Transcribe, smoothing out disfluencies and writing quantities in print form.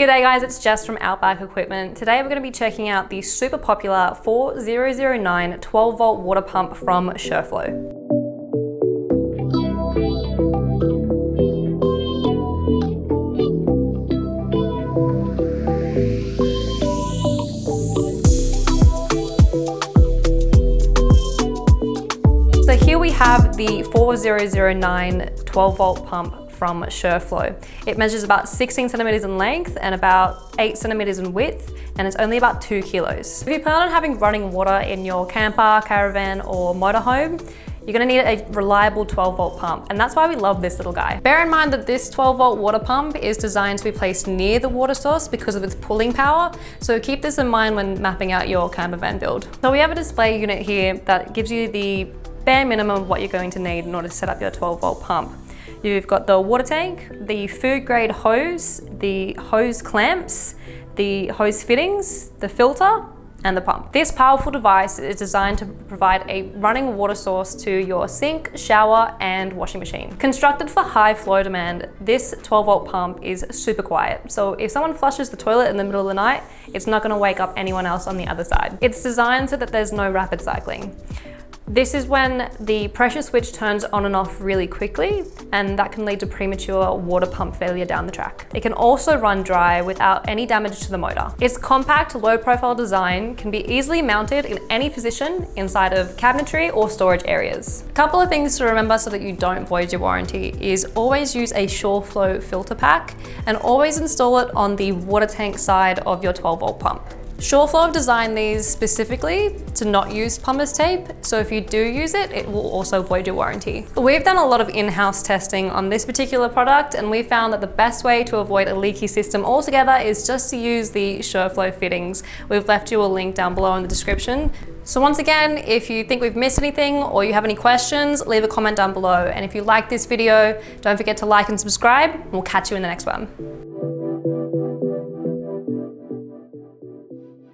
G'day guys, it's Jess from Outback Equipment. Today we're going to be checking out the super popular 4009 12 volt water pump from Shurflo. So here we have the 4009 12 volt pump from Shurflo. It measures about 16 centimeters in length and about 8 centimeters in width, and it's only about 2 kilos. If you plan on having running water in your camper, caravan, or motorhome, you're gonna need a reliable 12 volt pump, and that's why we love this little guy. Bear in mind that this 12 volt water pump is designed to be placed near the water source because of its pulling power, so keep this in mind when mapping out your camper van build. So we have a display unit here that gives you the bare minimum of what you're going to need in order to set up your 12 volt pump. You've got the water tank, the food grade hose, the hose clamps, the hose fittings, the filter, and the pump. This powerful device is designed to provide a running water source to your sink, shower, and washing machine. Constructed for high flow demand, this 12 volt pump is super quiet. So if someone flushes the toilet in the middle of the night, it's not gonna wake up anyone else on the other side. It's designed so that there's no rapid cycling. This is when the pressure switch turns on and off really quickly, and that can lead to premature water pump failure down the track. It can also run dry without any damage to the motor. Its compact, low-profile design can be easily mounted in any position inside of cabinetry or storage areas. A couple of things to remember so that you don't void your warranty is always use a Shurflo filter pack and always install it on the water tank side of your 12 volt pump. Shurflo have designed these specifically to not use plumber's tape, so if you do use it, it will also void your warranty. We've done a lot of in-house testing on this particular product, and we found that the best way to avoid a leaky system altogether is just to use the Shurflo fittings. We've left you a link down below in the description. So once again, if you think we've missed anything or you have any questions, leave a comment down below. And if you like this video, don't forget to like and subscribe. We'll catch you in the next one.